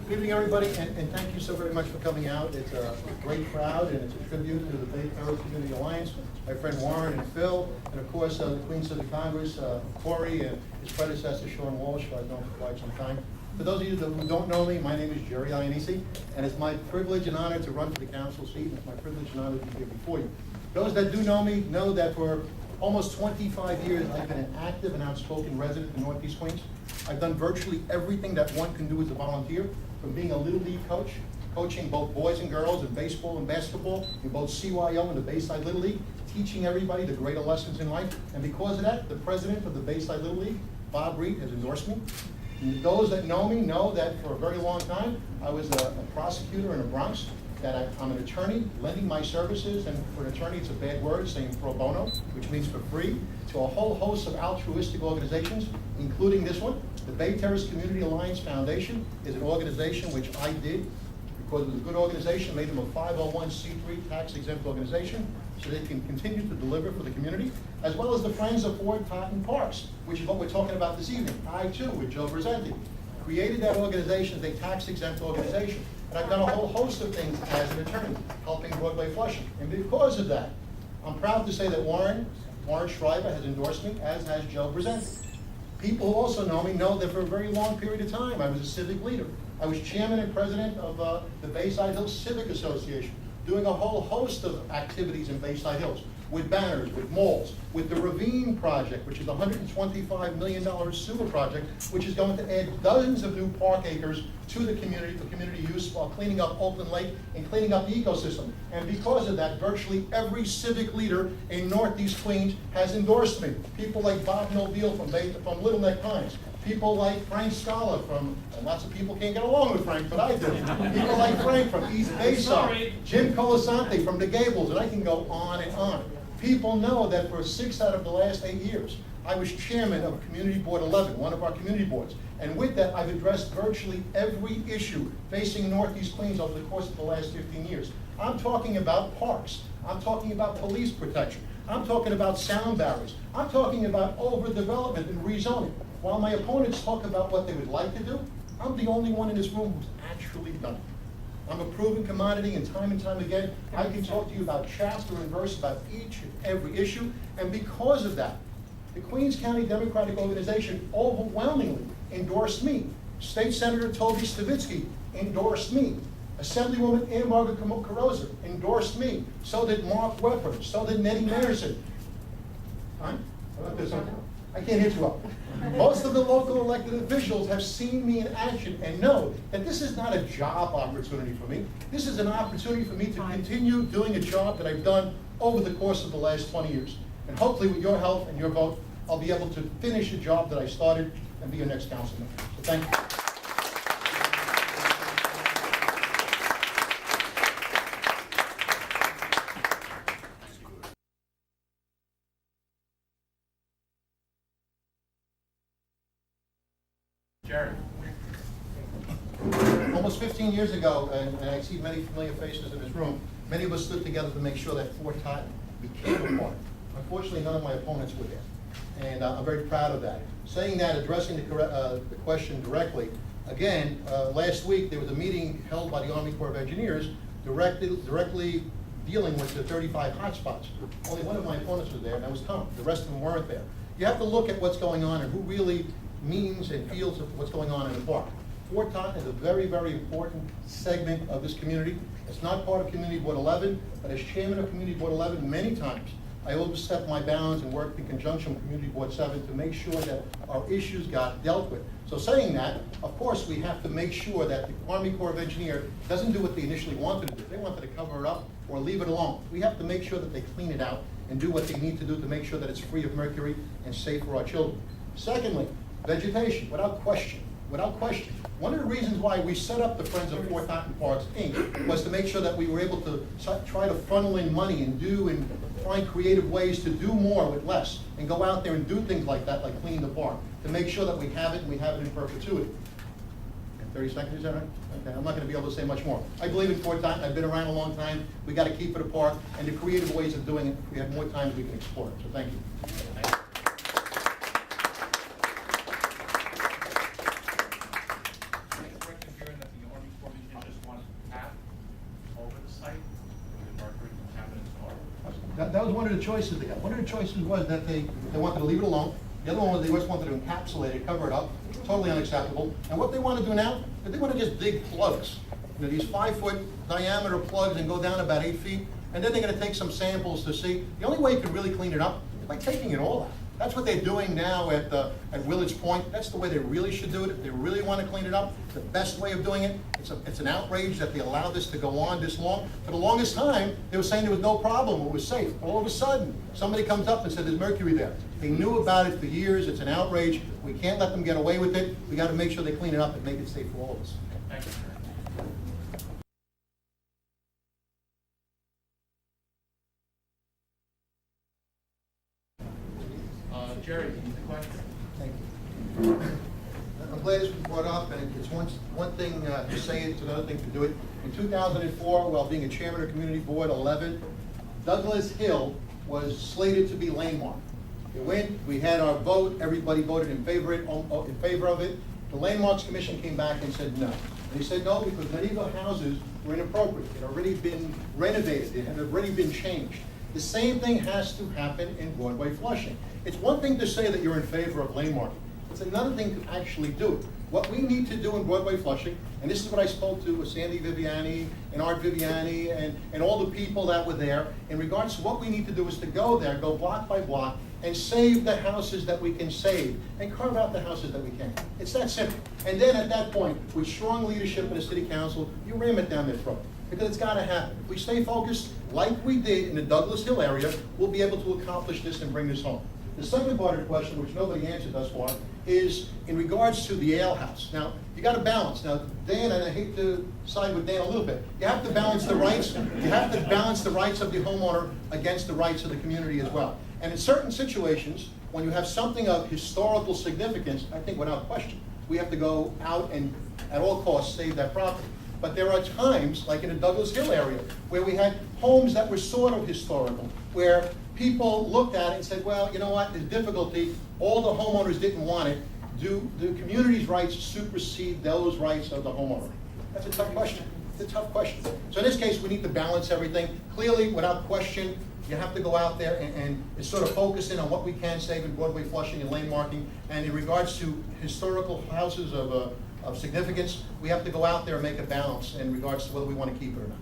Good evening, everybody, and thank you so very much for coming out. It's a great crowd, and it's a tribute to the Bay Terrace Community Alliance, my friend Warren and Phil, and of course the Queens City Congress, Corey, and his predecessor, Sean Walsh, who I've known for quite some time. For those of you who don't know me, my name is Jerry Iannece, and it's my privilege and honor to run for the council seat, and it's my privilege and honor to be here before you. Those that do know me know that for almost 25 years, I've been an active and outspoken resident in Northeast Queens. I've done virtually everything that one can do as a volunteer, from being a Little League coach, coaching both boys and girls in baseball and basketball, in both CYO and the Bayside Little League, teaching everybody the greater lessons in life. And because of that, the president of the Bayside Little League, Bob Reed, has endorsed me. And those that know me know that for a very long time, I was a prosecutor in the Bronx, that I'm an attorney lending my services, and for an attorney it's a bad word, saying pro bono, which means for free, to a whole host of altruistic organizations, including this one. The Bay Terrace Community Alliance Foundation is an organization which I did because it was a good organization, made them a 501c3 tax-exempt organization, so they can continue to deliver for the community, as well as the Friends of Fort Totten Parks, which is what we're talking about this evening. I too, with Joe Brisenti, created that organization as a tax-exempt organization. And I've done a whole host of things as an attorney, helping Broadway Flushing. And because of that, I'm proud to say that Warren Schreiber has endorsed me, as has Joe Brisenti. People who also know me know that for a very long period of time, I was a civic leader. I was chairman and president of the Bayside Hills Civic Association, doing a whole host of activities in Bayside Hills, with banners, with malls, with the Ravine Project, which is a $125 million sewer project, which is going to add dozens of new park acres to the community for community use while cleaning up Oakland Lake and cleaning up the ecosystem. And because of that, virtually every civic leader in Northeast Queens has endorsed me. People like Bob Nobile from Little Neck Pines. People like Frank Scala from, and lots of people can't get along with Frank, but I do. People like Frank from East Bayside. Jim Colasante from the Gables, and I can go on and on. People know that for 6 out of the last 8 years, I was chairman of Community Board 11, one of our community boards. And with that, I've addressed virtually every issue facing Northeast Queens over the course of the last 15 years. I'm talking about parks. I'm talking about police protection. I'm talking about sound barriers. I'm talking about overdevelopment and rezoning. While my opponents talk about what they would like to do, I'm the only one in this room who's actually done it. I'm a proven commodity, and time again, I can talk to you about chapter and verse about each and every issue. And because of that, the Queens County Democratic Organization overwhelmingly endorsed me. State Senator Toby Stavitsky endorsed me. Assemblywoman Ann Margaret Carosa endorsed me. So did Mark Weber. So did Nettie Mayerson. I can't hit you up. Most of the local elected officials have seen me in action and know that this is not a job opportunity for me. This is an opportunity for me to continue doing a job that I've done over the course of the last 20 years. And hopefully with your help and your vote, I'll be able to finish the job that I started and be your next councilman. So thank you. Jerry. Almost 15 years ago, and I see many familiar faces in this room, many of us stood together to make sure that Fort Totten became a park. Unfortunately, none of my opponents were there, and I'm very proud of that. Saying that, addressing the question directly, again, last week there was a meeting held by the Army Corps of Engineers directly dealing with the 35 hotspots. Only one of my opponents was there, and that was Tom. The rest of them weren't there. You have to look at what's going on and who really means and feels of what's going on in the park. Fort Totten is a very, very important segment of this community. It's not part of Community Board 11, but as chairman of Community Board 11 many times, I overstepped my bounds and worked in conjunction with Community Board 7 to make sure that our issues got dealt with. So saying that, of course, we have to make sure that the Army Corps of Engineers doesn't do what they initially wanted to do. They wanted to cover it up or leave it alone. We have to make sure that they clean it out and do what they need to do to make sure that it's free of mercury and safe for our children. Secondly, vegetation, without question. One of the reasons why we set up the Friends of Fort Totten Parks, Inc. was to make sure that we were able to try to funnel in money and find creative ways to do more with less, and go out there and do things like that, like clean the park, to make sure that we have it and we have it in perpetuity. 30 seconds, is that right? Okay, I'm not going to be able to say much more. I believe in Fort Totten. I've been around a long time. We got to keep it a park, and the creative ways of doing it, if we have more time, we can explore it. So thank you. that was one of the choices they got. One of the choices was that they wanted to leave it alone. The other one was they just wanted to encapsulate it, cover it up, totally unacceptable. And what they want to do now, is they want to just dig plugs. You know, these 5-foot diameter plugs and go down about 8 feet. And then they're going to take some samples to see. The only way you can really clean it up is by taking it all out. That's what they're doing now at Willets Point. That's the way they really should do it. If they really want to clean it up, the best way of doing it. It's an outrage that they allowed this to go on this long. For the longest time, they were saying there was no problem, it was safe. All of a sudden, somebody comes up and said there's mercury there. They knew about it for years. It's an outrage. We can't let them get away with it. We got to make sure they clean it up and make it safe for all of us. Thank you. Jerry, the question. Thank you. I'm glad this was brought up, and it's one thing to say it, it's another thing to do it. In 2004, while being a chairman of Community Board 11, Douglas Hill was slated to be landmarked. It went, we had our vote, everybody voted in favor of it. The Landmarks Commission came back and said no. They said no because many of the houses were inappropriate. It had already been renovated, it had already been changed. The same thing has to happen in Broadway Flushing. It's one thing to say that you're in favor of landmarking. It's another thing to actually do it. What we need to do in Broadway Flushing, and this is what I spoke to with Sandy Viviani and Art Viviani and all the people that were there, in regards to what we need to do is to go there, go block by block, and save the houses that we can save, and carve out the houses that we can. It's that simple. And then at that point, with strong leadership in the City Council, you ram it down their throat. Because it's got to happen. If we stay focused like we did in the Douglas Hill area, we'll be able to accomplish this and bring this home. The second part of the question, which nobody answered thus far, is in regards to the ale house. Now, you got to balance. Now, Dan, and I hate to side with Dan a little bit, you have to balance the rights. You have to balance the rights of the homeowner against the rights of the community as well. And in certain situations, when you have something of historical significance, I think without question, we have to go out and at all costs save that property. But there are times, like in the Douglas Hill area, where we had homes that were sort of historical, where people looked at it and said, well, you know what, there's difficulty, all the homeowners didn't want it. Do the community's rights supersede those rights of the homeowner? That's a tough question. It's a tough question. So in this case, we need to balance everything. Clearly, without question, you have to go out there and sort of focus in on what we can save in Broadway Flushing and landmarking. And in regards to historical houses of significance, we have to go out there and make a balance in regards to whether we want to keep it or not.